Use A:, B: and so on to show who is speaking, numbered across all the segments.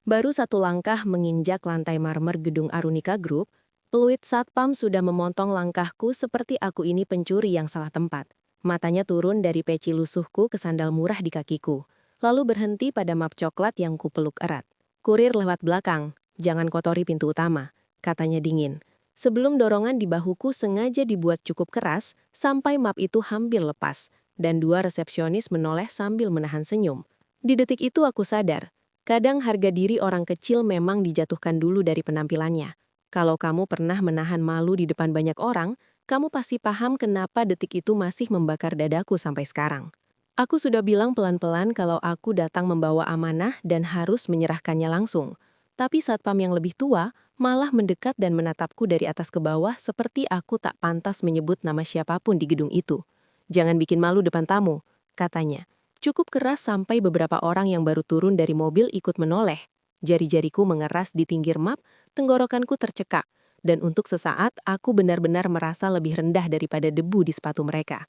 A: Baru satu langkah menginjak lantai marmer gedung Arunika Group, peluit satpam sudah memotong langkahku seperti aku ini pencuri yang salah tempat. Matanya turun dari peci lusuhku ke sandal murah di kakiku, lalu berhenti pada map coklat yang kupeluk erat. Kurir lewat belakang, jangan kotori pintu utama, katanya dingin. Sebelum dorongan di bahuku sengaja dibuat cukup keras, sampai map itu hampir lepas, dan dua resepsionis menoleh sambil menahan senyum. Di detik itu aku sadar, kadang harga diri orang kecil memang dijatuhkan dulu dari penampilannya. Kalau kamu pernah menahan malu di depan banyak orang, kamu pasti paham kenapa detik itu masih membakar dadaku sampai sekarang. Aku sudah bilang pelan-pelan kalau aku datang membawa amanah dan harus menyerahkannya langsung. Tapi satpam yang lebih tua malah mendekat dan menatapku dari atas ke bawah seperti aku tak pantas menyebut nama siapapun di gedung itu. Jangan bikin malu depan tamu, katanya. Cukup keras sampai beberapa orang yang baru turun dari mobil ikut menoleh. Jari-jariku mengeras di pinggir map, tenggorokanku tercekak, dan untuk sesaat aku benar-benar merasa lebih rendah daripada debu di sepatu mereka.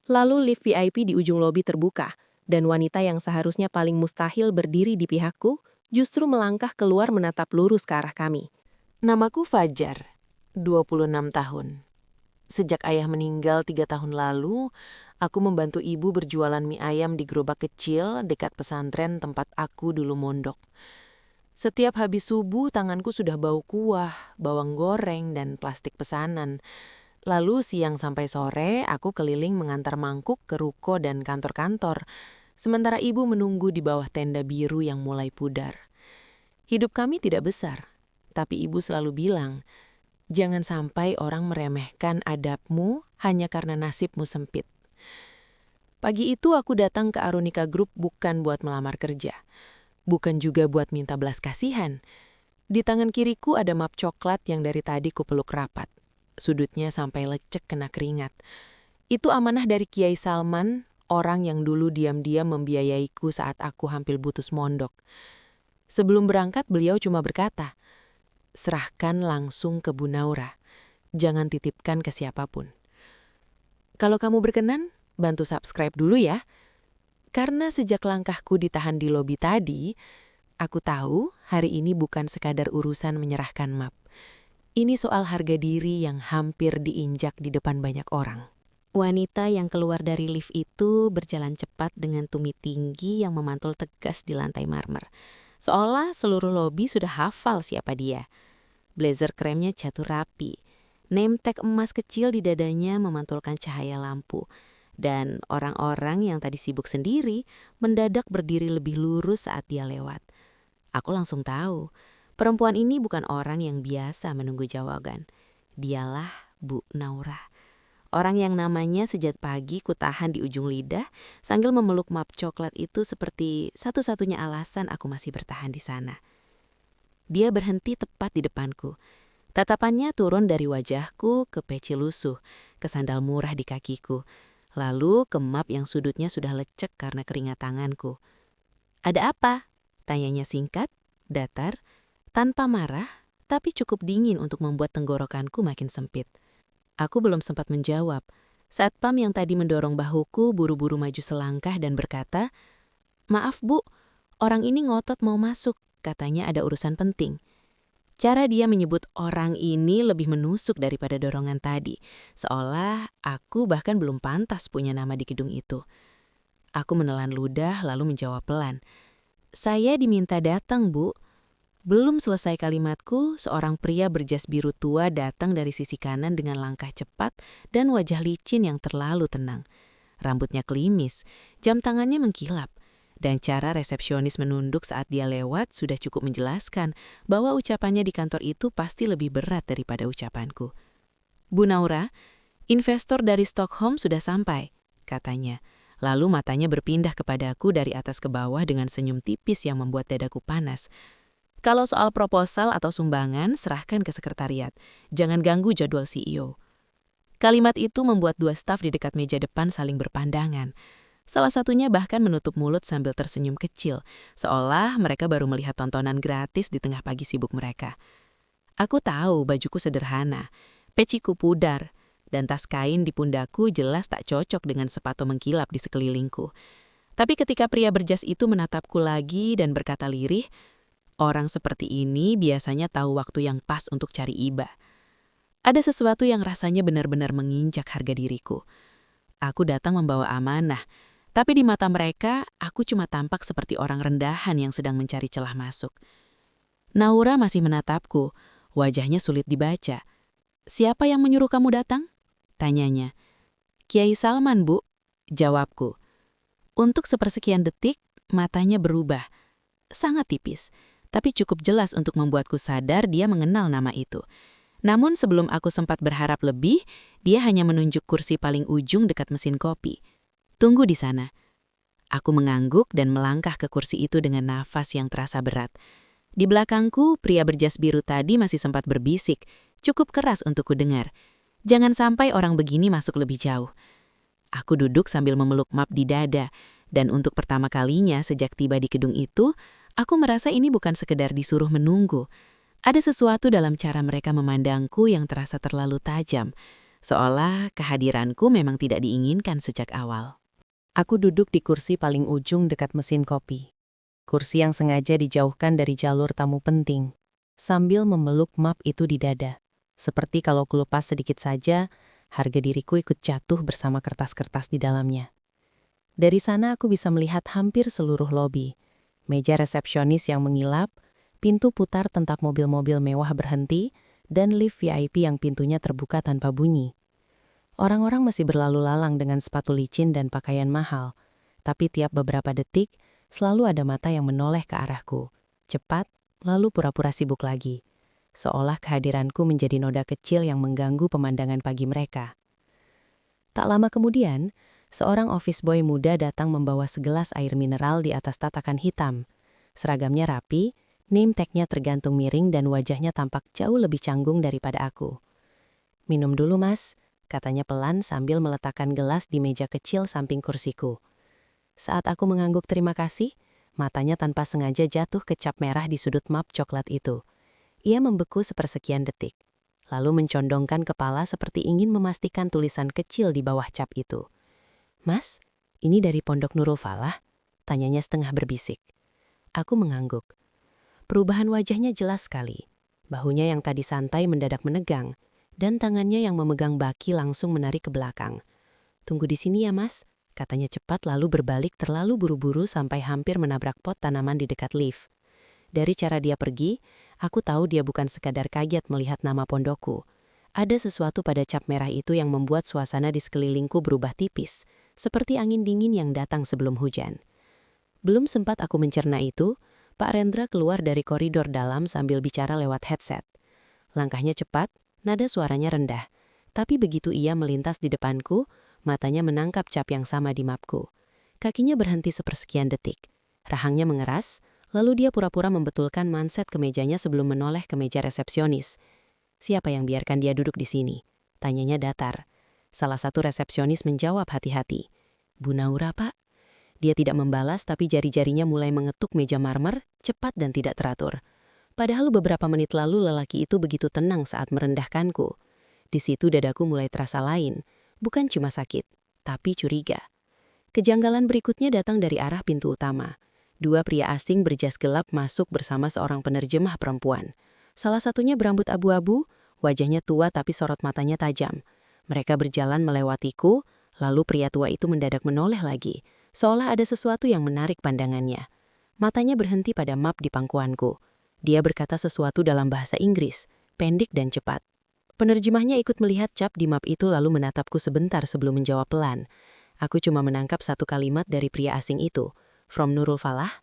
A: Lalu lift VIP di ujung lobi terbuka, dan wanita yang seharusnya paling mustahil berdiri di pihakku, justru melangkah keluar menatap lurus ke arah kami.
B: Namaku Fajar, 26 tahun. Sejak ayah meninggal 3 tahun lalu, aku membantu ibu berjualan mie ayam di gerobak kecil dekat pesantren tempat aku dulu mondok. Setiap habis subuh, tanganku sudah bau kuah, bawang goreng, dan plastik pesanan. Lalu siang sampai sore, aku keliling mengantar mangkuk ke ruko dan kantor-kantor, sementara ibu menunggu di bawah tenda biru yang mulai pudar. Hidup kami tidak besar, tapi ibu selalu bilang, jangan sampai orang meremehkan adabmu hanya karena nasibmu sempit. Pagi itu aku datang ke Arunika Group bukan buat melamar kerja, bukan juga buat minta belas kasihan. Di tangan kiriku ada map coklat yang dari tadi kupeluk rapat. Sudutnya sampai lecek kena keringat. Itu amanah dari Kiai Salman, orang yang dulu diam-diam membiayaiku saat aku hampir putus mondok. Sebelum berangkat beliau cuma berkata, serahkan langsung ke Bu Naura. Jangan titipkan ke siapapun. Kalau kamu berkenan, bantu subscribe dulu ya. Karena sejak langkahku ditahan di lobi tadi, aku tahu hari ini bukan sekadar urusan menyerahkan map. Ini soal harga diri yang hampir diinjak di depan banyak orang.
C: Wanita yang keluar dari lift itu berjalan cepat dengan tumit tinggi yang memantul tegas di lantai marmer. Seolah seluruh lobi sudah hafal siapa dia. Blazer kremnya jatuh rapi. Name tag emas kecil di dadanya memantulkan cahaya lampu. Dan orang-orang yang tadi sibuk sendiri mendadak berdiri lebih lurus saat dia lewat. Aku langsung tahu, perempuan ini bukan orang yang biasa menunggu jawaban. Dialah Bu Naura. Orang yang namanya sejak pagi kutahan di ujung lidah sambil memeluk map coklat itu seperti satu-satunya alasan aku masih bertahan di sana. Dia berhenti tepat di depanku. Tatapannya turun dari wajahku ke peci lusuh, ke sandal murah di kakiku, lalu ke map yang sudutnya sudah lecek karena keringat tanganku. Ada apa? Tanyanya singkat, datar, tanpa marah, tapi cukup dingin untuk membuat tenggorokanku makin sempit. Aku belum sempat menjawab. Satpam yang tadi mendorong bahuku buru-buru maju selangkah dan berkata, "Maaf Bu, orang ini ngotot mau masuk, katanya ada urusan penting." Cara dia menyebut orang ini lebih menusuk daripada dorongan tadi, seolah aku bahkan belum pantas punya nama di gedung itu. Aku menelan ludah lalu menjawab pelan, "Saya diminta datang, Bu." Belum selesai kalimatku, seorang pria berjas biru tua datang dari sisi kanan dengan langkah cepat dan wajah licin yang terlalu tenang. Rambutnya klimis, jam tangannya mengkilap, dan cara resepsionis menunduk saat dia lewat sudah cukup menjelaskan bahwa ucapannya di kantor itu pasti lebih berat daripada ucapanku. "Bu Naura, investor dari Stockholm sudah sampai," katanya. Lalu matanya berpindah kepadaku dari atas ke bawah dengan senyum tipis yang membuat dadaku panas. "Kalau soal proposal atau sumbangan, serahkan ke sekretariat. Jangan ganggu jadwal CEO." Kalimat itu membuat dua staf di dekat meja depan saling berpandangan. Salah satunya bahkan menutup mulut sambil tersenyum kecil, seolah mereka baru melihat tontonan gratis di tengah pagi sibuk mereka. Aku tahu bajuku sederhana, peciku pudar, dan tas kain di pundakku jelas tak cocok dengan sepatu mengkilap di sekelilingku. Tapi ketika pria berjas itu menatapku lagi dan berkata lirih, Orang seperti ini biasanya tahu waktu yang pas untuk cari iba. Ada sesuatu yang rasanya benar-benar menginjak harga diriku. Aku datang membawa amanah, tapi di mata mereka, aku cuma tampak seperti orang rendahan yang sedang mencari celah masuk. Naura masih menatapku, wajahnya sulit dibaca. "Siapa yang menyuruh kamu datang?" tanyanya. "Kiai Salman, Bu," jawabku. Untuk sepersekian detik, matanya berubah. Sangat tipis, tapi cukup jelas untuk membuatku sadar dia mengenal nama itu. Namun sebelum aku sempat berharap lebih, dia hanya menunjuk kursi paling ujung dekat mesin kopi. "Tunggu di sana." Aku mengangguk dan melangkah ke kursi itu dengan nafas yang terasa berat. Di belakangku, pria berjas biru tadi masih sempat berbisik, cukup keras untuk kudengar. Jangan sampai orang begini masuk lebih jauh. Aku duduk sambil memeluk map di dada, dan untuk pertama kalinya sejak tiba di gedung itu, aku merasa ini bukan sekedar disuruh menunggu. Ada sesuatu dalam cara mereka memandangku yang terasa terlalu tajam, seolah kehadiranku memang tidak diinginkan sejak awal.
A: Aku duduk di kursi paling ujung dekat mesin kopi. Kursi yang sengaja dijauhkan dari jalur tamu penting, sambil memeluk map itu di dada. Seperti kalau kulepas sedikit saja, harga diriku ikut jatuh bersama kertas-kertas di dalamnya. Dari sana aku bisa melihat hampir seluruh lobi. Meja resepsionis yang mengilap, pintu putar tentang mobil-mobil mewah berhenti, dan lift VIP yang pintunya terbuka tanpa bunyi. Orang-orang masih berlalu lalang dengan sepatu licin dan pakaian mahal, tapi tiap beberapa detik, selalu ada mata yang menoleh ke arahku. Cepat, lalu pura-pura sibuk lagi. Seolah kehadiranku menjadi noda kecil yang mengganggu pemandangan pagi mereka. Tak lama kemudian, seorang office boy muda datang membawa segelas air mineral di atas tatakan hitam. Seragamnya rapi, name tag-nya tergantung miring dan wajahnya tampak jauh lebih canggung daripada aku. "Minum dulu, Mas," katanya pelan sambil meletakkan gelas di meja kecil samping kursiku. Saat aku mengangguk terima kasih, matanya tanpa sengaja jatuh ke cap merah di sudut map coklat itu. Ia membeku sepersekian detik, lalu mencondongkan kepala seperti ingin memastikan tulisan kecil di bawah cap itu. "Mas, ini dari Pondok Nurul Falah?" tanyanya setengah berbisik. Aku mengangguk. Perubahan wajahnya jelas sekali. Bahunya yang tadi santai mendadak menegang, dan tangannya yang memegang baki langsung menarik ke belakang. "Tunggu di sini ya, Mas," katanya cepat lalu berbalik terlalu buru-buru sampai hampir menabrak pot tanaman di dekat lift. Dari cara dia pergi, aku tahu dia bukan sekadar kaget melihat nama pondokku. Ada sesuatu pada cap merah itu yang membuat suasana di sekelilingku berubah tipis, seperti angin dingin yang datang sebelum hujan. Belum sempat aku mencerna itu, Pak Rendra keluar dari koridor dalam sambil bicara lewat headset. Langkahnya cepat, nada suaranya rendah. Tapi begitu ia melintas di depanku, matanya menangkap cap yang sama di mapku. Kakinya berhenti sepersekian detik. Rahangnya mengeras, lalu dia pura-pura membetulkan manset ke mejanya sebelum menoleh ke meja resepsionis. "Siapa yang biarkan dia duduk di sini?" tanyanya datar. Salah satu resepsionis menjawab hati-hati. "Bu Naura, Pak." Dia tidak membalas tapi jari-jarinya mulai mengetuk meja marmer, cepat dan tidak teratur. Padahal beberapa menit lalu lelaki itu begitu tenang saat merendahkanku. Di situ dadaku mulai terasa lain, bukan cuma sakit, tapi curiga. Kejanggalan berikutnya datang dari arah pintu utama. Dua pria asing berjas gelap masuk bersama seorang penerjemah perempuan. Salah satunya berambut abu-abu, wajahnya tua tapi sorot matanya tajam. Mereka berjalan melewatiku, lalu pria tua itu mendadak menoleh lagi, seolah ada sesuatu yang menarik pandangannya. Matanya berhenti pada map di pangkuanku. Dia berkata sesuatu dalam bahasa Inggris, pendek dan cepat. Penerjemahnya ikut melihat cap di map itu lalu menatapku sebentar sebelum menjawab pelan. Aku cuma menangkap satu kalimat dari pria asing itu. "From Nurul Falah?"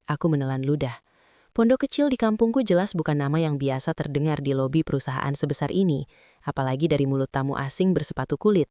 A: Aku menelan ludah. Pondok kecil di kampungku jelas bukan nama yang biasa terdengar di lobi perusahaan sebesar ini, apalagi dari mulut tamu asing bersepatu kulit.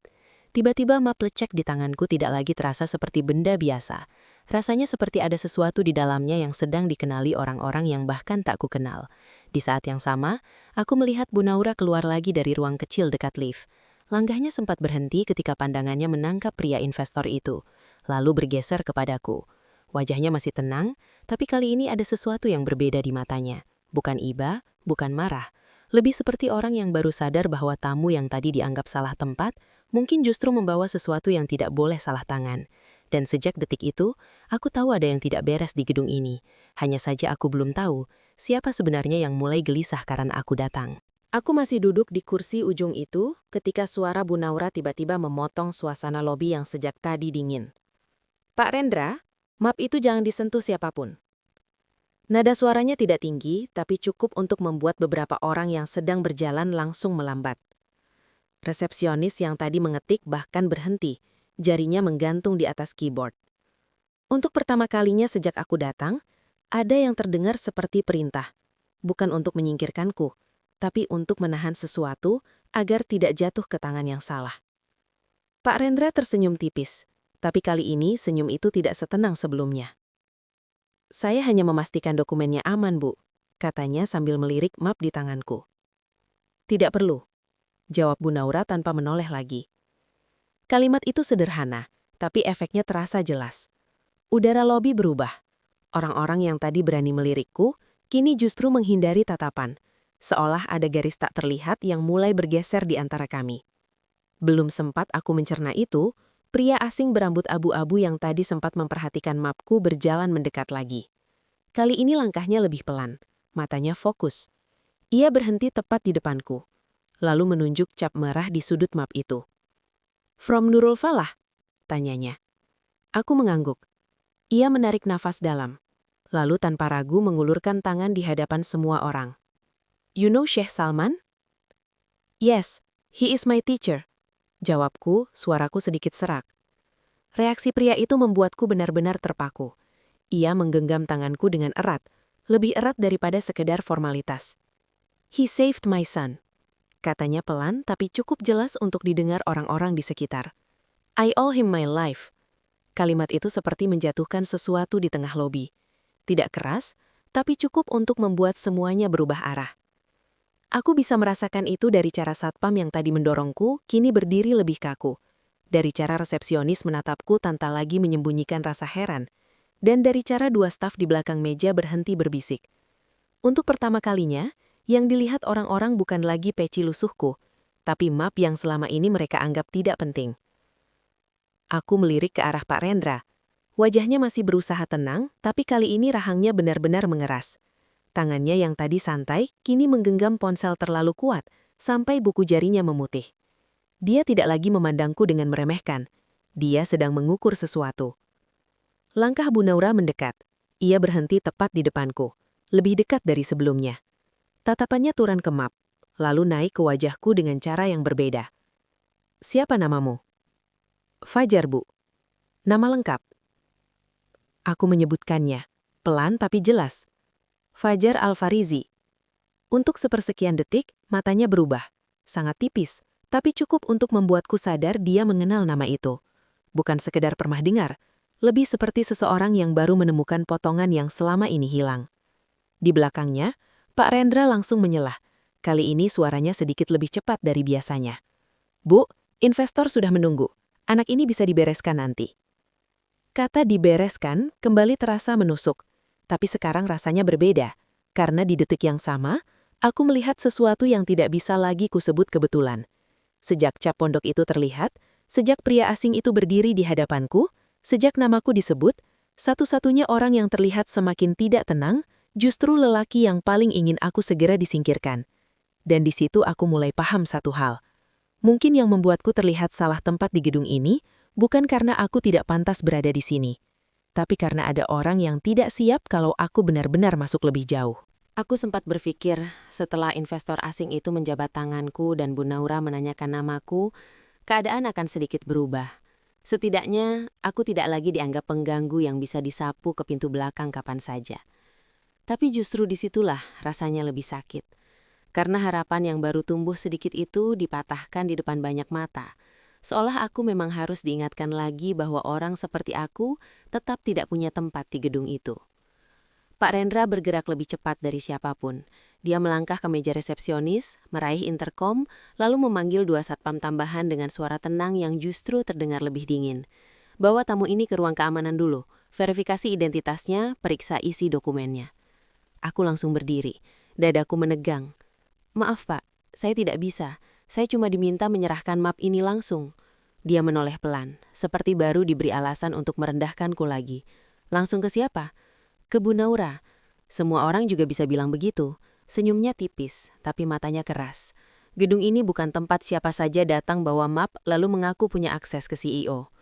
A: Tiba-tiba map lecek di tanganku tidak lagi terasa seperti benda biasa. Rasanya seperti ada sesuatu di dalamnya yang sedang dikenali orang-orang yang bahkan tak kukenal. Di saat yang sama, aku melihat Bu Naura keluar lagi dari ruang kecil dekat lift. Langkahnya sempat berhenti ketika pandangannya menangkap pria investor itu, lalu bergeser kepadaku. Wajahnya masih tenang, tapi kali ini ada sesuatu yang berbeda di matanya. Bukan iba, bukan marah. Lebih seperti orang yang baru sadar bahwa tamu yang tadi dianggap salah tempat, mungkin justru membawa sesuatu yang tidak boleh salah tangan. Dan sejak detik itu, aku tahu ada yang tidak beres di gedung ini. Hanya saja aku belum tahu
B: siapa sebenarnya yang mulai gelisah karena aku datang.
A: Aku masih duduk di kursi ujung itu ketika suara Bu Naura tiba-tiba memotong suasana lobi yang sejak tadi dingin. Pak Rendra, map itu jangan disentuh siapapun. Nada suaranya tidak tinggi, tapi cukup untuk membuat beberapa orang yang sedang berjalan langsung melambat. Resepsionis yang tadi mengetik bahkan berhenti, jarinya menggantung di atas keyboard. Untuk pertama kalinya sejak aku datang, ada yang terdengar seperti perintah, bukan untuk menyingkirkanku, tapi untuk menahan sesuatu agar tidak jatuh ke tangan yang salah. Pak Rendra tersenyum tipis, tapi kali ini senyum itu tidak setenang sebelumnya. Saya hanya memastikan dokumennya aman, Bu, katanya sambil melirik map di tanganku. Tidak perlu, jawab Bu Naura tanpa menoleh lagi. Kalimat itu sederhana, tapi efeknya terasa jelas. Udara lobi berubah. Orang-orang yang tadi berani melirikku, kini justru menghindari tatapan, seolah ada garis tak terlihat yang mulai bergeser di antara kami. Belum sempat aku mencerna itu, pria asing berambut abu-abu yang tadi sempat memperhatikan mapku berjalan mendekat lagi. Kali ini langkahnya lebih pelan, matanya fokus. Ia berhenti tepat di depanku, lalu menunjuk cap merah di sudut map itu. "From Nurul Falah?" tanyanya. Aku mengangguk. Ia menarik nafas dalam, lalu tanpa ragu mengulurkan tangan di hadapan semua orang. "You know Sheikh Salman?" "Yes, he is my teacher," jawabku, suaraku sedikit serak. Reaksi pria itu membuatku benar-benar terpaku. Ia menggenggam tanganku dengan erat, lebih erat daripada sekedar formalitas. "He saved my son," katanya pelan tapi cukup jelas untuk didengar orang-orang di sekitar. "I owe him my life." Kalimat itu seperti menjatuhkan sesuatu di tengah lobi. Tidak keras, tapi cukup untuk membuat semuanya berubah arah. Aku bisa merasakan itu dari cara satpam yang tadi mendorongku, kini berdiri lebih kaku. Dari cara resepsionis menatapku tanpa lagi menyembunyikan rasa heran. Dan dari cara dua staf di belakang meja berhenti berbisik. Untuk pertama kalinya, yang dilihat orang-orang bukan lagi peci lusuhku, tapi map yang selama ini mereka anggap tidak penting. Aku melirik ke arah Pak Rendra. Wajahnya masih berusaha tenang, tapi kali ini rahangnya benar-benar mengeras. Tangannya yang tadi santai, kini menggenggam ponsel terlalu kuat, sampai buku jarinya memutih. Dia tidak lagi memandangku dengan meremehkan. Dia sedang mengukur sesuatu. Langkah Bu Naura mendekat. Ia berhenti tepat di depanku, lebih dekat dari sebelumnya. Tatapannya turun ke map, lalu naik ke wajahku dengan cara yang berbeda. "Siapa namamu?" "Fajar, Bu." "Nama lengkap?" Aku menyebutkannya, pelan tapi jelas. "Fajar Al-Farizi." Untuk sepersekian detik, matanya berubah. Sangat tipis, tapi cukup untuk membuatku sadar dia mengenal nama itu. Bukan sekedar pernah dengar, lebih seperti seseorang yang baru menemukan potongan yang selama ini hilang. Di belakangnya, Pak Rendra langsung menyelah. Kali ini suaranya sedikit lebih cepat dari biasanya. "Bu, investor sudah menunggu. Anak ini bisa dibereskan nanti." Kata dibereskan kembali terasa menusuk, tapi sekarang rasanya berbeda, karena di detik yang sama, aku melihat sesuatu yang tidak bisa lagi kusebut kebetulan. Sejak cap pondok itu terlihat, sejak pria asing itu berdiri di hadapanku, sejak namaku disebut, satu-satunya orang yang terlihat semakin tidak tenang, justru lelaki yang paling ingin aku segera disingkirkan. Dan di situ aku mulai paham satu hal. Mungkin yang membuatku terlihat salah tempat di gedung ini, bukan karena aku tidak pantas berada di sini, tapi karena ada orang yang tidak siap kalau aku benar-benar masuk lebih jauh. Aku sempat berpikir, setelah investor asing itu menjabat tanganku dan Bu Naura menanyakan namaku, keadaan akan sedikit berubah. Setidaknya, aku tidak lagi dianggap pengganggu yang bisa disapu ke pintu belakang kapan saja. Tapi justru disitulah rasanya lebih sakit. Karena harapan yang baru tumbuh sedikit itu dipatahkan di depan banyak mata. Seolah aku memang harus diingatkan lagi bahwa orang seperti aku tetap tidak punya tempat di gedung itu. Pak Rendra bergerak lebih cepat dari siapapun. Dia melangkah ke meja resepsionis, meraih interkom, lalu memanggil dua satpam tambahan dengan suara tenang yang justru terdengar lebih dingin. "Bawa tamu ini ke ruang keamanan dulu. Verifikasi identitasnya, periksa isi dokumennya." Aku langsung berdiri. Dadaku menegang. "Maaf, Pak. Saya tidak bisa. Saya cuma diminta menyerahkan map ini langsung." Dia menoleh pelan, seperti baru diberi alasan untuk merendahkanku lagi. "Langsung ke siapa?" "Ke Bu Naura." Semua orang juga bisa bilang begitu. Senyumnya tipis, tapi matanya keras. Gedung ini bukan tempat siapa saja datang bawa map lalu mengaku punya akses ke CEO.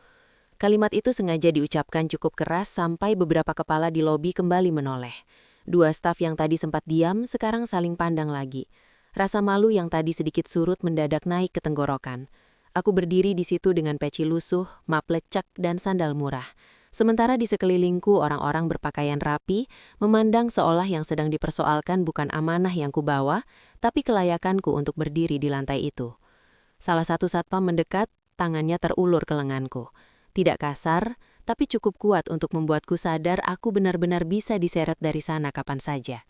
A: Kalimat itu sengaja diucapkan cukup keras sampai beberapa kepala di lobi kembali menoleh. Dua staf yang tadi sempat diam sekarang saling pandang lagi. Rasa malu yang tadi sedikit surut mendadak naik ke tenggorokan. Aku berdiri di situ dengan peci lusuh, map lecek, dan sandal murah. Sementara di sekelilingku orang-orang berpakaian rapi, memandang seolah yang sedang dipersoalkan bukan amanah yang kubawa, tapi kelayakanku untuk berdiri di lantai itu. Salah satu satpam mendekat, tangannya terulur ke lenganku. Tidak kasar, tapi cukup kuat untuk membuatku sadar aku benar-benar bisa diseret dari sana kapan saja.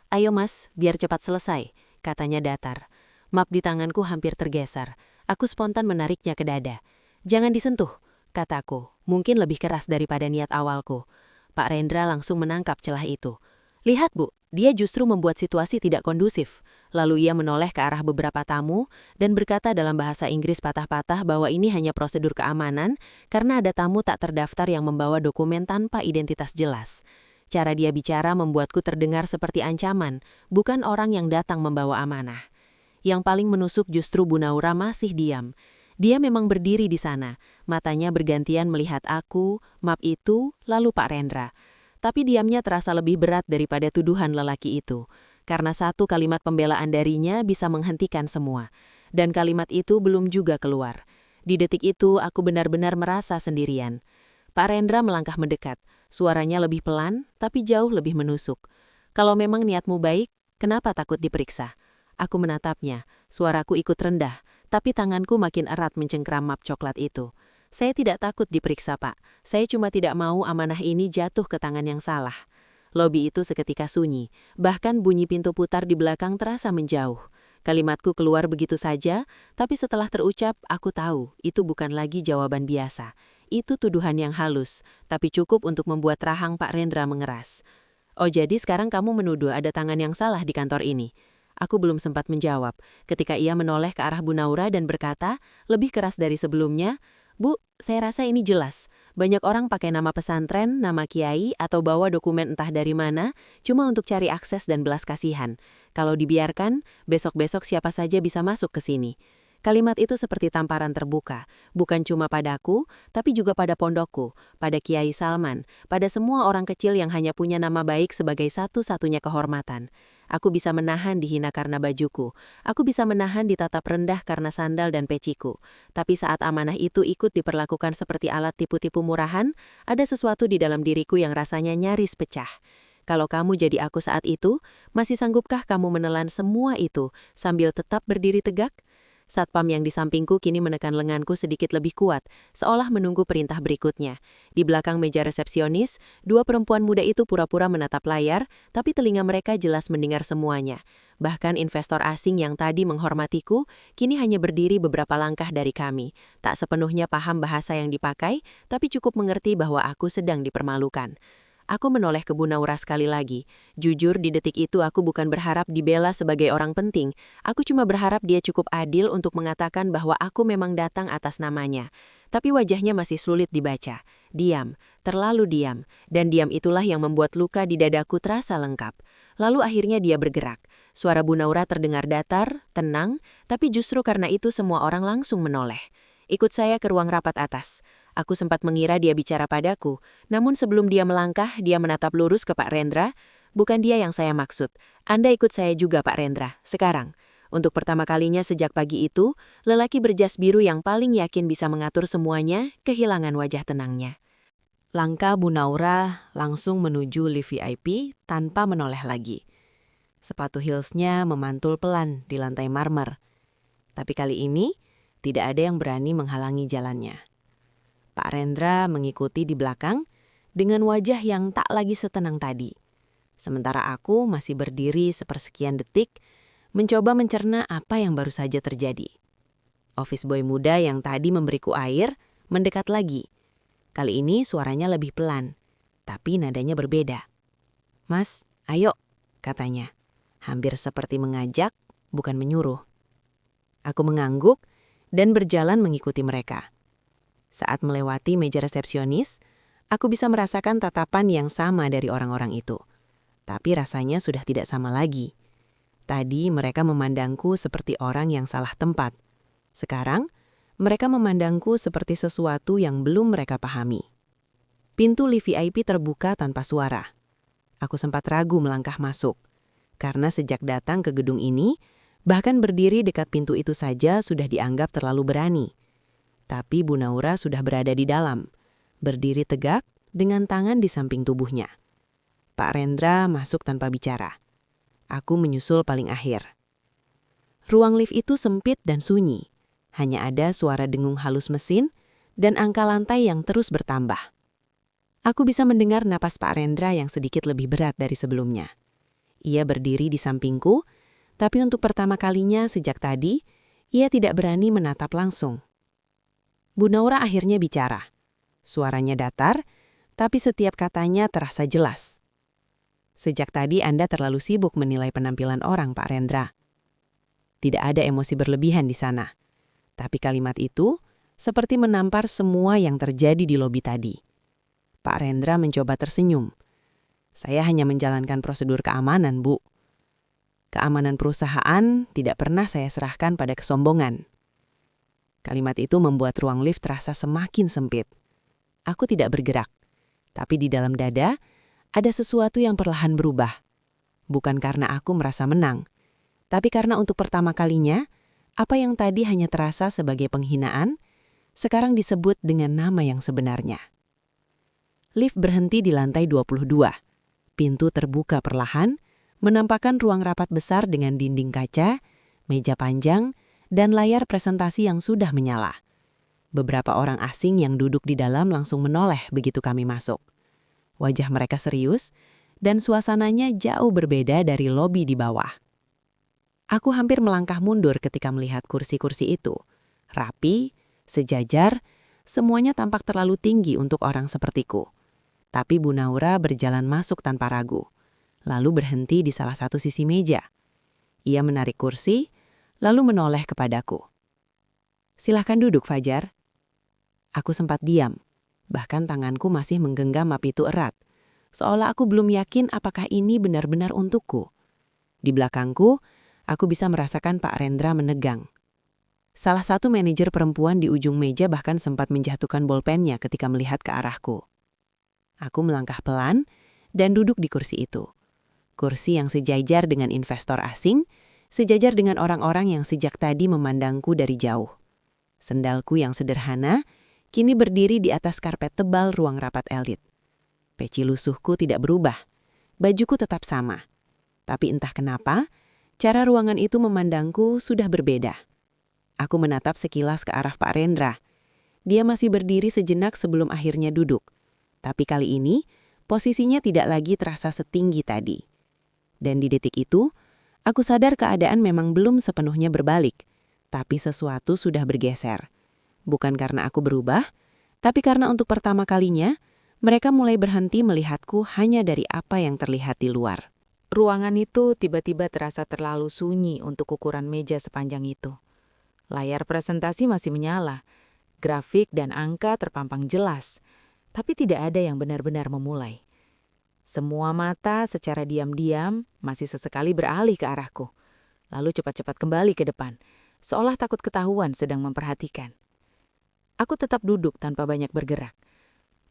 A: "Ayo mas, biar cepat selesai," katanya datar. Map di tanganku hampir tergeser. Aku spontan menariknya ke dada. "Jangan disentuh," kataku, mungkin lebih keras daripada niat awalku. Pak Rendra langsung menangkap celah itu. "Lihat bu, dia justru membuat situasi tidak kondusif." Lalu ia menoleh ke arah beberapa tamu dan berkata dalam bahasa Inggris patah-patah bahwa ini hanya prosedur keamanan karena ada tamu tak terdaftar yang membawa dokumen tanpa identitas jelas. Cara dia bicara membuatku terdengar seperti ancaman, bukan orang yang datang membawa amanah. Yang paling menusuk justru Bu Naura masih diam. Dia memang berdiri di sana, matanya bergantian melihat aku, map itu, lalu Pak Rendra. Tapi diamnya terasa lebih berat daripada tuduhan lelaki itu, karena satu kalimat pembelaan darinya bisa menghentikan semua. Dan kalimat itu belum juga keluar. Di detik itu aku benar-benar merasa sendirian. Pak Rendra melangkah mendekat, suaranya lebih pelan, tapi jauh lebih menusuk. "Kalau memang niatmu baik, kenapa takut diperiksa?" Aku menatapnya, suaraku ikut rendah, tapi tanganku makin erat mencengkram map coklat itu. "Saya tidak takut diperiksa, Pak. Saya cuma tidak mau amanah ini jatuh ke tangan yang salah." Lobi itu seketika sunyi, bahkan bunyi pintu putar di belakang terasa menjauh. Kalimatku keluar begitu saja, tapi setelah terucap, aku tahu itu bukan lagi jawaban biasa. Itu tuduhan yang halus, tapi cukup untuk membuat rahang Pak Rendra mengeras. "Oh jadi sekarang kamu menuduh ada tangan yang salah di kantor ini?" Aku belum sempat menjawab, ketika ia menoleh ke arah Bu Naura dan berkata, lebih keras dari sebelumnya, "Bu, saya rasa ini jelas. Banyak orang pakai nama pesantren, nama kiai, atau bawa dokumen entah dari mana, cuma untuk cari akses dan belas kasihan. Kalau dibiarkan, besok-besok siapa saja bisa masuk ke sini." Kalimat itu seperti tamparan terbuka, bukan cuma padaku, tapi juga pada pondokku, pada Kiai Salman, pada semua orang kecil yang hanya punya nama baik sebagai satu-satunya kehormatan. Aku bisa menahan dihina karena bajuku, aku bisa menahan ditatap rendah karena sandal dan peciku. Tapi saat amanah itu ikut diperlakukan seperti alat tipu-tipu murahan, ada sesuatu di dalam diriku yang rasanya nyaris pecah. Kalau kamu jadi aku saat itu, masih sanggupkah kamu menelan semua itu sambil tetap berdiri tegak? Satpam yang di sampingku kini menekan lenganku sedikit lebih kuat, seolah menunggu perintah berikutnya. Di belakang meja resepsionis, dua perempuan muda itu pura-pura menatap layar, tapi telinga mereka jelas mendengar semuanya. Bahkan investor asing yang tadi menghormatiku, kini hanya berdiri beberapa langkah dari kami. Tak sepenuhnya paham bahasa yang dipakai, tapi cukup mengerti bahwa aku sedang dipermalukan. Aku menoleh ke Bu Naura sekali lagi. Jujur, di detik itu aku bukan berharap dibela sebagai orang penting. Aku cuma berharap dia cukup adil untuk mengatakan bahwa aku memang datang atas namanya. Tapi wajahnya masih sulit dibaca. Diam, terlalu diam. Dan diam itulah yang membuat luka di dadaku terasa lengkap. Lalu akhirnya dia bergerak. Suara Bu Naura terdengar datar, tenang, tapi justru karena itu semua orang langsung menoleh. "Ikut saya ke ruang rapat atas." Aku sempat mengira dia bicara padaku, namun sebelum dia melangkah, dia menatap lurus ke Pak Rendra. "Bukan dia yang saya maksud. Anda ikut saya juga, Pak Rendra, sekarang." Untuk pertama kalinya sejak pagi itu, lelaki berjas biru yang paling yakin bisa mengatur semuanya, kehilangan wajah tenangnya.
C: Langkah Bu Naura langsung menuju lift VIP tanpa menoleh lagi. Sepatu heelsnya memantul pelan di lantai marmer. Tapi kali ini, tidak ada yang berani menghalangi jalannya. Pak Rendra mengikuti di belakang dengan wajah yang tak lagi setenang tadi. Sementara aku masih berdiri sepersekian detik, mencoba mencerna apa yang baru saja terjadi. Office boy muda yang tadi memberiku air mendekat lagi. Kali ini suaranya lebih pelan, tapi nadanya berbeda. "Mas, ayo," katanya. Hampir seperti mengajak, bukan menyuruh. Aku mengangguk dan berjalan mengikuti mereka. Saat melewati meja resepsionis, aku bisa merasakan tatapan yang sama dari orang-orang itu.
A: Tapi rasanya sudah tidak sama lagi. Tadi mereka memandangku seperti orang yang salah tempat. Sekarang, mereka memandangku seperti sesuatu yang belum mereka pahami. Pintu lift VIP terbuka tanpa suara. Aku sempat ragu melangkah masuk. Karena sejak datang ke gedung ini, bahkan berdiri dekat pintu itu saja sudah dianggap terlalu berani. Tapi Bu Naura sudah berada di dalam, berdiri tegak dengan tangan di samping tubuhnya. Pak Rendra masuk tanpa bicara. Aku menyusul paling akhir. Ruang lift itu sempit dan sunyi. Hanya ada suara dengung halus mesin dan angka lantai yang terus bertambah. Aku bisa mendengar napas Pak Rendra yang sedikit lebih berat dari sebelumnya. Ia berdiri di sampingku, tapi untuk pertama kalinya sejak tadi, ia tidak berani menatap langsung. Bu Naura akhirnya bicara. Suaranya datar, tapi setiap katanya terasa jelas. Sejak tadi Anda terlalu sibuk menilai penampilan orang, Pak Rendra. Tidak ada emosi berlebihan di sana. Tapi kalimat itu seperti menampar semua yang terjadi di lobi tadi. Pak Rendra mencoba tersenyum. Saya hanya menjalankan prosedur keamanan, Bu. Keamanan perusahaan tidak pernah saya serahkan pada kesombongan. Kalimat itu membuat ruang lift terasa semakin sempit. Aku tidak bergerak, tapi di dalam dada ada sesuatu yang perlahan berubah. Bukan karena aku merasa menang, tapi karena untuk pertama kalinya, apa yang tadi hanya terasa sebagai penghinaan, sekarang disebut dengan nama yang sebenarnya. Lift berhenti di lantai 22. Pintu terbuka perlahan, menampakkan ruang rapat besar dengan dinding kaca, meja panjang, dan layar presentasi yang sudah menyala. Beberapa orang asing yang duduk di dalam langsung menoleh begitu kami masuk. Wajah mereka serius, dan suasananya jauh berbeda dari lobi di bawah. Aku hampir melangkah mundur ketika melihat kursi-kursi itu. Rapi, sejajar, semuanya tampak terlalu tinggi untuk orang sepertiku. Tapi Bu Naura berjalan masuk tanpa ragu, lalu berhenti di salah satu sisi meja. Ia menarik kursi, lalu menoleh kepadaku. "Silahkan duduk, Fajar." Aku sempat diam. Bahkan tanganku masih menggenggam map itu erat, seolah aku belum yakin apakah ini benar-benar untukku. Di belakangku, aku bisa merasakan Pak Rendra menegang. Salah satu manajer perempuan di ujung meja bahkan sempat menjatuhkan bolpennya ketika melihat ke arahku. Aku melangkah pelan dan duduk di kursi itu. Kursi yang sejajar dengan investor asing, sejajar dengan orang-orang yang sejak tadi memandangku dari jauh. Sendalku yang sederhana kini berdiri di atas karpet tebal ruang rapat elit. Peci lusuhku tidak berubah, bajuku tetap sama. Tapi entah kenapa, cara ruangan itu memandangku sudah berbeda. Aku menatap sekilas ke arah Pak Rendra. Dia masih berdiri sejenak sebelum akhirnya duduk. Tapi kali ini, posisinya tidak lagi terasa setinggi tadi. Dan di detik itu, aku sadar keadaan memang belum sepenuhnya berbalik. Tapi sesuatu sudah bergeser. Bukan karena aku berubah, tapi karena untuk pertama kalinya, mereka mulai berhenti melihatku hanya dari apa yang terlihat di luar.
C: Ruangan itu tiba-tiba terasa terlalu sunyi untuk ukuran meja sepanjang itu. Layar presentasi masih menyala, grafik dan angka terpampang jelas, tapi tidak ada yang benar-benar memulai. Semua mata secara diam-diam masih sesekali beralih ke arahku, lalu cepat-cepat kembali ke depan, seolah takut ketahuan sedang memperhatikan. Aku tetap duduk tanpa banyak bergerak.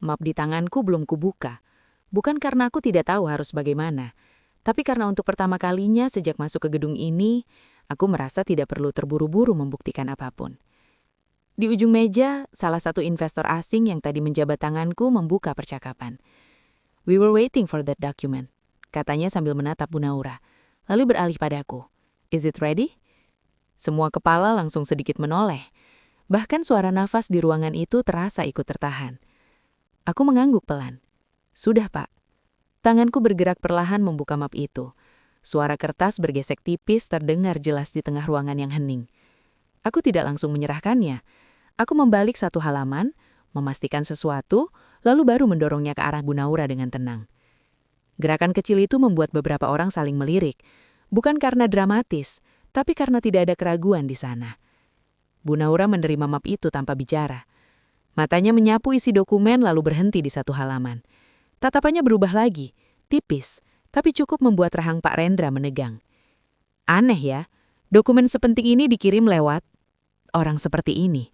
C: Map di tanganku belum kubuka. Bukan karena aku tidak tahu harus bagaimana, tapi karena untuk pertama kalinya sejak masuk ke gedung ini, aku merasa tidak perlu terburu-buru membuktikan apapun. Di ujung meja, salah satu investor asing yang tadi menjabat tanganku membuka percakapan. "We were waiting for that document," katanya sambil menatap Bu Naura, lalu beralih padaku. "Is it ready?" Semua kepala langsung sedikit menoleh. Bahkan suara nafas di ruangan itu terasa ikut tertahan. Aku mengangguk pelan. "Sudah, Pak." Tanganku bergerak perlahan membuka map itu. Suara kertas bergesek tipis terdengar jelas di tengah ruangan yang hening. Aku tidak langsung menyerahkannya. Aku membalik satu halaman, memastikan sesuatu, lalu baru mendorongnya ke arah Bu Naura dengan tenang. Gerakan kecil itu membuat beberapa orang saling melirik. Bukan karena dramatis, tapi karena tidak ada keraguan di sana. Bu Naura menerima map itu tanpa bicara. Matanya menyapu isi dokumen lalu berhenti di satu halaman. Tatapannya berubah lagi, tipis,
D: tapi cukup membuat rahang Pak Rendra menegang. Aneh ya, dokumen sepenting ini dikirim lewat orang seperti ini.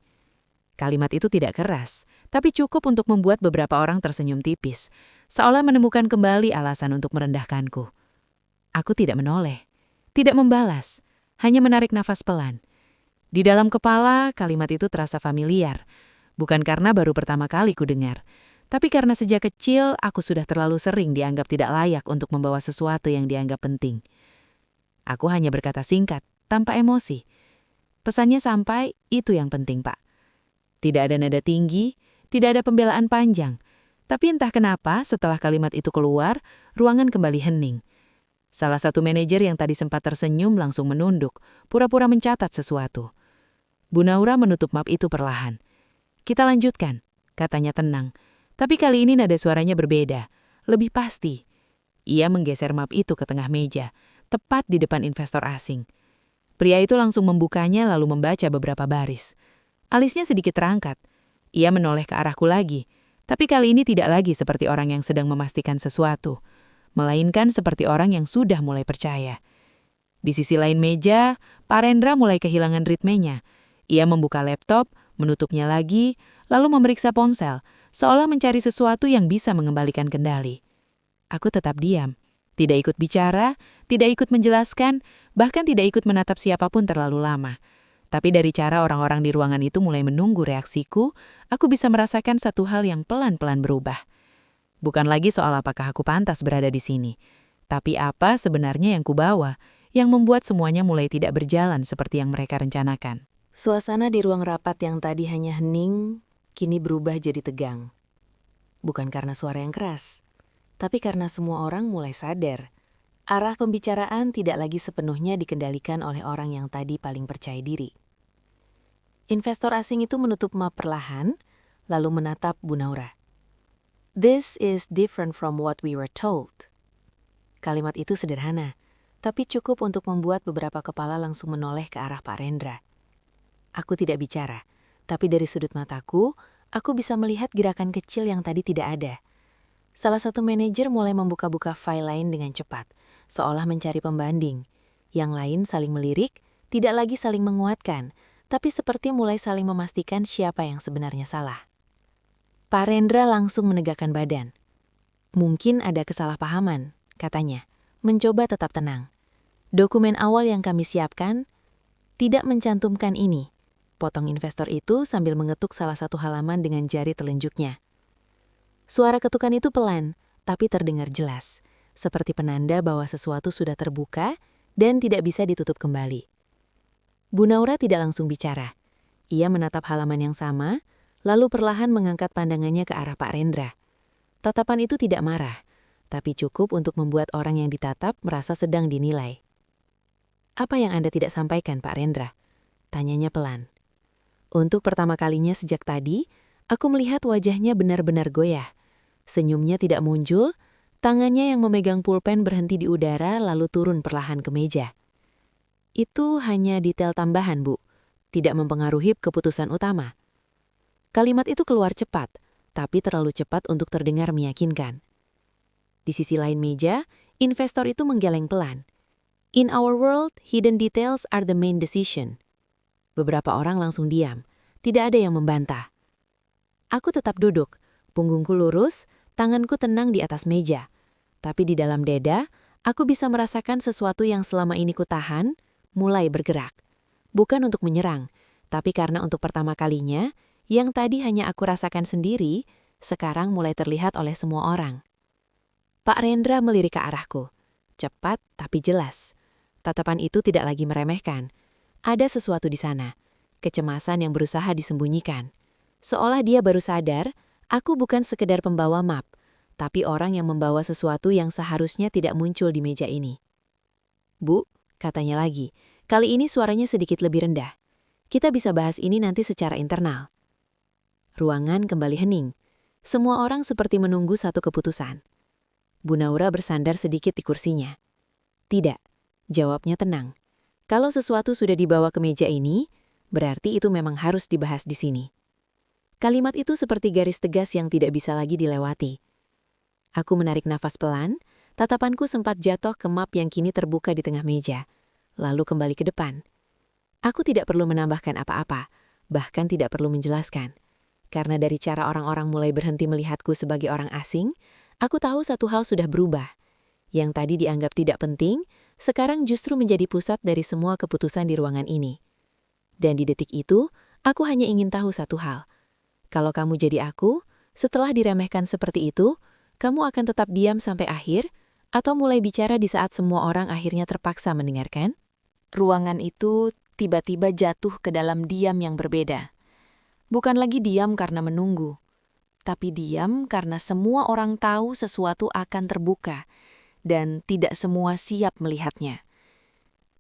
D: Kalimat itu tidak keras, tapi cukup untuk membuat beberapa orang tersenyum tipis, seolah menemukan kembali alasan untuk merendahkanku. Aku tidak menoleh, tidak membalas, hanya menarik nafas pelan. Di dalam kepala, kalimat itu terasa familiar, bukan karena baru pertama kali ku dengar, tapi karena sejak kecil aku sudah terlalu sering dianggap tidak layak untuk membawa sesuatu yang dianggap penting. Aku hanya berkata singkat, tanpa emosi. Pesannya sampai, itu yang penting, Pak. Tidak ada nada tinggi, tidak ada pembelaan panjang. Tapi entah kenapa, setelah kalimat itu keluar, ruangan kembali hening. Salah satu manajer yang tadi sempat tersenyum langsung menunduk, pura-pura mencatat sesuatu. Bu Naura menutup map itu perlahan. Kita lanjutkan, katanya tenang. Tapi kali ini nada suaranya berbeda, lebih pasti. Ia menggeser map itu ke tengah meja, tepat di depan investor asing. Pria itu langsung membukanya lalu membaca beberapa baris. Alisnya sedikit terangkat. Ia menoleh ke arahku lagi, tapi kali ini tidak lagi seperti orang yang sedang memastikan sesuatu, melainkan seperti orang yang sudah mulai percaya. Di sisi lain meja, Pak Rendra mulai kehilangan ritmenya. Ia membuka laptop, menutupnya lagi, lalu memeriksa ponsel, seolah mencari sesuatu yang bisa mengembalikan kendali. Aku tetap diam. Tidak ikut bicara, tidak ikut menjelaskan, bahkan tidak ikut menatap siapapun terlalu lama. Tapi dari cara orang-orang di ruangan itu mulai menunggu reaksiku, aku bisa merasakan satu hal yang pelan-pelan berubah. Bukan lagi soal apakah aku pantas berada di sini, tapi apa sebenarnya yang kubawa, yang membuat semuanya mulai tidak berjalan seperti yang mereka rencanakan.
B: Suasana di ruang rapat yang tadi hanya hening, kini berubah jadi tegang. Bukan karena suara yang keras, tapi karena semua orang mulai sadar, arah pembicaraan tidak lagi sepenuhnya dikendalikan oleh orang yang tadi paling percaya diri. Investor asing itu menutup map perlahan, lalu menatap Bu Naura. This is different from what we were told. Kalimat itu sederhana, tapi cukup untuk membuat beberapa kepala langsung menoleh ke arah Pak Rendra. Aku tidak bicara, tapi dari sudut mataku, aku bisa melihat gerakan kecil yang tadi tidak ada. Salah satu manajer mulai membuka-buka file lain dengan cepat, seolah mencari pembanding. Yang lain saling melirik, tidak lagi saling menguatkan, tapi seperti mulai saling memastikan siapa yang sebenarnya salah. Pak Rendra langsung menegakkan badan. Mungkin ada kesalahpahaman, katanya, mencoba tetap tenang. Dokumen awal yang kami siapkan tidak mencantumkan ini, potong investor itu sambil mengetuk salah satu halaman dengan jari telunjuknya. Suara ketukan itu pelan, tapi terdengar jelas, seperti penanda bahwa sesuatu sudah terbuka dan tidak bisa ditutup kembali. Bu Naura tidak langsung bicara. Ia menatap halaman yang sama, lalu perlahan mengangkat pandangannya ke arah Pak Rendra. Tatapan itu tidak marah, tapi cukup untuk membuat orang yang ditatap merasa sedang dinilai. Apa yang Anda tidak sampaikan, Pak Rendra? Tanyanya pelan. Untuk pertama kalinya sejak tadi, aku melihat wajahnya benar-benar goyah. Senyumnya tidak muncul, tangannya yang memegang pulpen berhenti di udara lalu turun perlahan ke meja. Itu hanya detail tambahan, Bu. Tidak mempengaruhi keputusan utama. Kalimat itu keluar cepat, tapi terlalu cepat untuk terdengar meyakinkan. Di sisi lain meja, investor itu menggeleng pelan. In our world, hidden details are the main decision. Beberapa orang langsung diam, tidak ada yang membantah. Aku tetap duduk, punggungku lurus, tanganku tenang di atas meja. Tapi di dalam dada, aku bisa merasakan sesuatu yang selama ini kutahan, mulai bergerak. Bukan untuk menyerang, tapi karena untuk pertama kalinya, yang tadi hanya aku rasakan sendiri, sekarang mulai terlihat oleh semua orang. Pak Rendra melirik ke arahku. Cepat tapi jelas. Tatapan itu tidak lagi meremehkan. Ada sesuatu di sana. Kecemasan yang berusaha disembunyikan. Seolah dia baru sadar, aku bukan sekedar pembawa map, tapi orang yang membawa sesuatu yang seharusnya tidak muncul di meja ini. Bu, katanya lagi, kali ini suaranya sedikit lebih rendah. Kita bisa bahas ini nanti secara internal. Ruangan kembali hening. Semua orang seperti menunggu satu keputusan. Bu Naura bersandar sedikit di kursinya. Tidak, jawabnya tenang. Kalau sesuatu sudah dibawa ke meja ini, berarti itu memang harus dibahas di sini. Kalimat itu seperti garis tegas yang tidak bisa lagi dilewati. Aku menarik nafas pelan,
C: Tatapanku sempat jatuh ke map yang kini terbuka di tengah meja, lalu kembali ke depan. Aku tidak perlu menambahkan apa-apa, bahkan tidak perlu menjelaskan. Karena dari cara orang-orang mulai berhenti melihatku sebagai orang asing, aku tahu satu hal sudah berubah. Yang tadi dianggap tidak penting, sekarang justru menjadi pusat dari semua keputusan di ruangan ini. Dan di detik itu, aku hanya ingin tahu satu hal. Kalau kamu jadi aku, setelah diremehkan seperti itu, kamu akan tetap diam sampai akhir, atau mulai bicara di saat semua orang akhirnya terpaksa mendengarkan?
B: Ruangan itu tiba-tiba jatuh ke dalam diam yang berbeda. Bukan lagi diam karena menunggu, tapi diam karena semua orang tahu sesuatu akan terbuka, dan tidak semua siap melihatnya.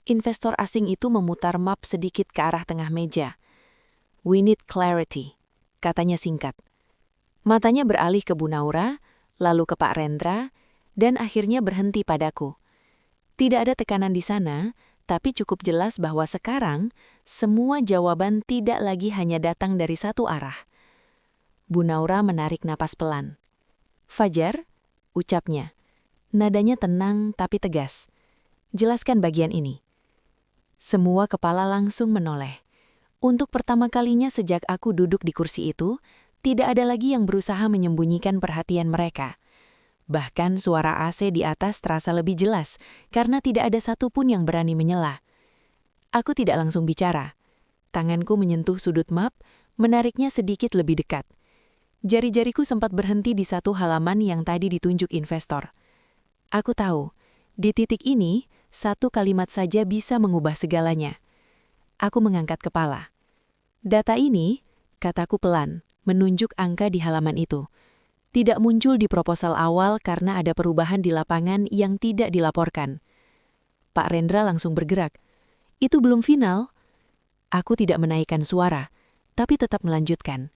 B: Investor asing itu memutar map sedikit ke arah tengah meja. "We need clarity," katanya singkat. Matanya beralih ke Bu Naura, lalu ke Pak Rendra, dan akhirnya berhenti padaku. Tidak ada tekanan di sana, tapi cukup jelas bahwa sekarang semua jawaban tidak lagi hanya datang dari satu arah. Bu Naura menarik napas pelan. "Fajar," ucapnya. Nadanya tenang tapi tegas. "Jelaskan bagian ini." Semua kepala langsung menoleh. Untuk pertama kalinya sejak aku duduk di kursi itu, tidak ada lagi yang berusaha menyembunyikan perhatian mereka. Bahkan suara AC di atas terasa lebih jelas, karena tidak ada satupun yang berani menyela. Aku tidak langsung bicara. Tanganku menyentuh sudut map, menariknya sedikit lebih dekat. Jari-jariku sempat berhenti di satu halaman yang tadi ditunjuk investor. Aku tahu, di titik ini, satu kalimat saja bisa mengubah segalanya. Aku mengangkat kepala. "Data ini," kataku pelan, menunjuk angka di halaman itu, "tidak muncul di proposal awal karena ada perubahan di lapangan yang tidak dilaporkan." Pak Rendra langsung bergerak. "Itu belum final." Aku tidak menaikkan suara, tapi tetap melanjutkan.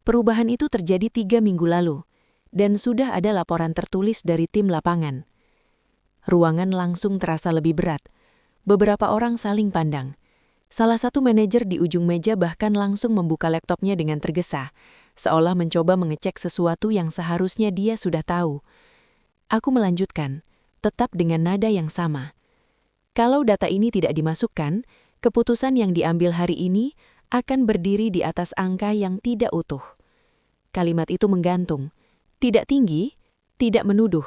B: "Perubahan itu terjadi 3 minggu lalu, dan sudah ada laporan tertulis dari tim lapangan." Ruangan langsung terasa lebih berat. Beberapa orang saling pandang. Salah satu manajer di ujung meja bahkan langsung membuka laptopnya dengan tergesa, seolah mencoba mengecek sesuatu yang seharusnya dia sudah tahu. Aku melanjutkan, tetap dengan nada yang sama. "Kalau data ini tidak dimasukkan, keputusan yang diambil hari ini akan berdiri di atas angka yang tidak utuh." Kalimat itu menggantung, tidak tinggi, tidak menuduh,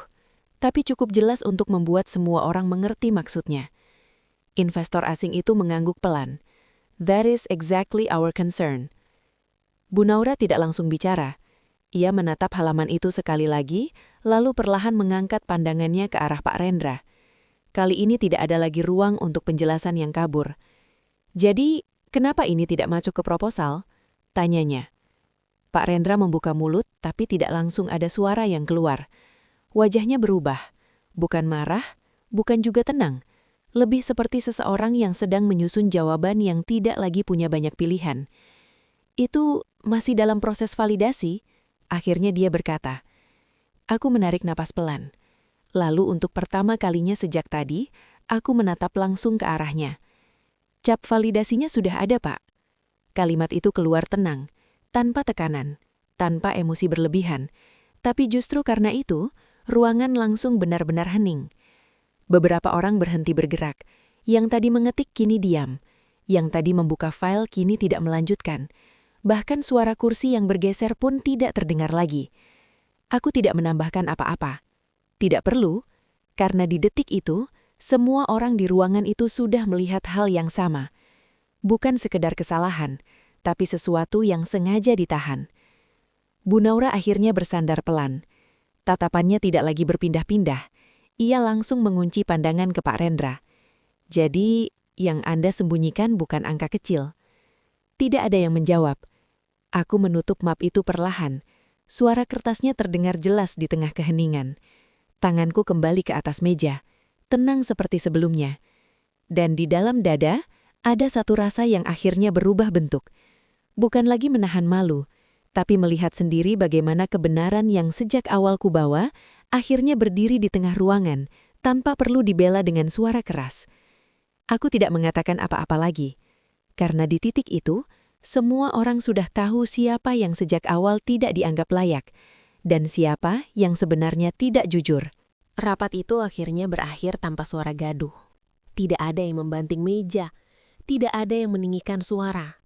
B: tapi cukup jelas untuk membuat semua orang mengerti maksudnya. Investor asing itu mengangguk pelan. "That is exactly our concern." Bu Naura tidak langsung bicara. Ia menatap halaman itu sekali lagi, lalu perlahan mengangkat pandangannya ke arah Pak Rendra. Kali ini tidak ada lagi ruang untuk penjelasan yang kabur. "Jadi, kenapa ini tidak masuk ke proposal?" tanyanya. Pak Rendra membuka mulut, tapi tidak langsung ada suara yang keluar. Wajahnya berubah, bukan marah, bukan juga tenang, lebih seperti seseorang yang sedang menyusun jawaban yang tidak lagi punya banyak pilihan. "Itu masih dalam proses validasi," akhirnya dia berkata. Aku menarik napas pelan. Lalu untuk pertama kalinya sejak tadi, aku menatap langsung ke arahnya. "Cap validasinya sudah ada, Pak." Kalimat itu keluar tenang, tanpa tekanan, tanpa emosi berlebihan. Tapi justru karena itu, ruangan langsung benar-benar hening. Beberapa orang berhenti bergerak. Yang tadi mengetik kini diam. Yang tadi membuka file kini tidak melanjutkan. Bahkan suara kursi yang bergeser pun tidak terdengar lagi. Aku tidak menambahkan apa-apa. Tidak perlu, karena di detik itu, semua orang di ruangan itu sudah melihat hal yang sama. Bukan sekedar kesalahan, tapi sesuatu yang sengaja ditahan. Bu Naura akhirnya bersandar pelan. Tatapannya tidak lagi berpindah-pindah. Ia langsung mengunci pandangan ke Pak Rendra. "Jadi, yang Anda sembunyikan bukan angka kecil." Tidak ada yang menjawab. Aku menutup map itu perlahan. Suara kertasnya terdengar jelas di tengah keheningan. Tanganku kembali ke atas meja, tenang seperti sebelumnya. Dan di dalam dada, ada satu rasa yang akhirnya berubah bentuk. Bukan lagi menahan malu, tapi melihat sendiri bagaimana kebenaran yang sejak awal kubawa akhirnya berdiri di tengah ruangan tanpa perlu dibela dengan suara keras. Aku tidak mengatakan apa-apa lagi, karena di titik itu, semua orang sudah tahu siapa yang sejak awal tidak dianggap layak, dan siapa yang sebenarnya tidak jujur.
A: Rapat itu akhirnya berakhir tanpa suara gaduh. Tidak ada yang membanting meja, tidak ada yang meninggikan suara.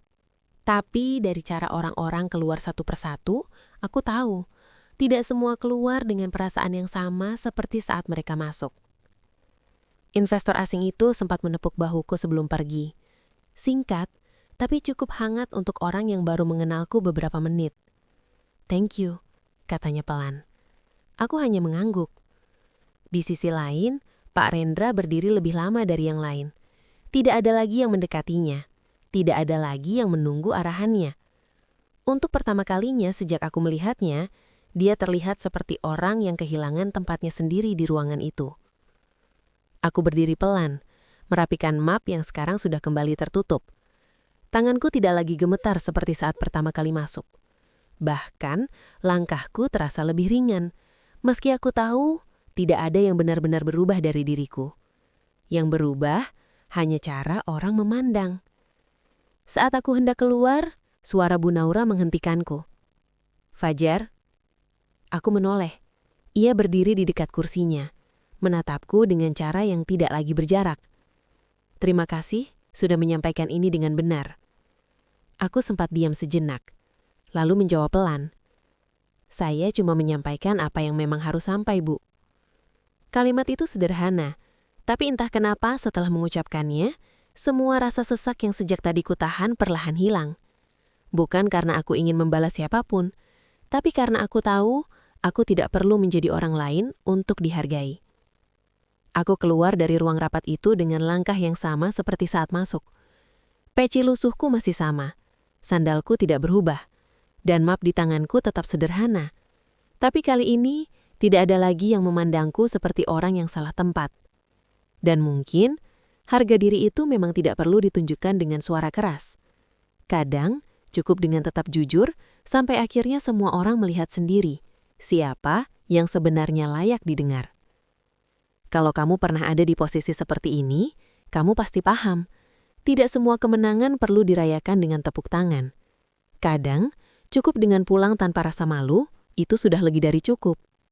A: Tapi dari cara orang-orang keluar satu persatu, aku tahu, tidak semua keluar dengan perasaan yang sama seperti saat mereka masuk. Investor asing itu sempat menepuk bahuku sebelum pergi. Singkat, tapi cukup hangat untuk orang yang baru mengenalku beberapa menit. "Thank you," katanya pelan. Aku hanya mengangguk. Di sisi lain, Pak Rendra berdiri lebih lama dari yang lain. Tidak ada lagi yang mendekatinya. Tidak ada lagi yang menunggu arahannya. Untuk pertama kalinya sejak aku melihatnya, dia terlihat seperti orang yang kehilangan tempatnya sendiri di ruangan itu. Aku berdiri pelan, merapikan map yang sekarang sudah kembali tertutup. Tanganku tidak lagi gemetar seperti saat pertama kali masuk. Bahkan, langkahku terasa lebih ringan, meski aku tahu tidak ada yang benar-benar berubah dari diriku. Yang berubah hanya cara orang memandang. Saat aku hendak keluar, suara Bu Naura menghentikanku. "Fajar." Aku menoleh. Ia berdiri di dekat kursinya, menatapku dengan cara yang tidak lagi berjarak. "Terima kasih sudah menyampaikan ini dengan benar." Aku sempat diam sejenak, lalu menjawab pelan. "Saya cuma menyampaikan apa yang memang harus sampai, Bu." Kalimat itu sederhana, tapi entah kenapa setelah mengucapkannya, semua rasa sesak yang sejak tadi kutahan perlahan hilang. Bukan karena aku ingin membalas siapapun, tapi karena aku tahu aku tidak perlu menjadi orang lain untuk dihargai. Aku keluar dari ruang rapat itu dengan langkah yang sama seperti saat masuk. Peci lusuhku masih sama, sandalku tidak berubah, dan map di tanganku tetap sederhana. Tapi kali ini, tidak ada lagi yang memandangku seperti orang yang salah tempat. Dan mungkin, harga diri itu memang tidak perlu ditunjukkan dengan suara keras. Kadang, cukup dengan tetap jujur, sampai akhirnya semua orang melihat sendiri siapa yang sebenarnya layak didengar. Kalau kamu pernah ada di posisi seperti ini, kamu pasti paham. Tidak semua kemenangan perlu dirayakan dengan tepuk tangan. Kadang, cukup dengan pulang tanpa rasa malu, itu sudah lebih dari cukup.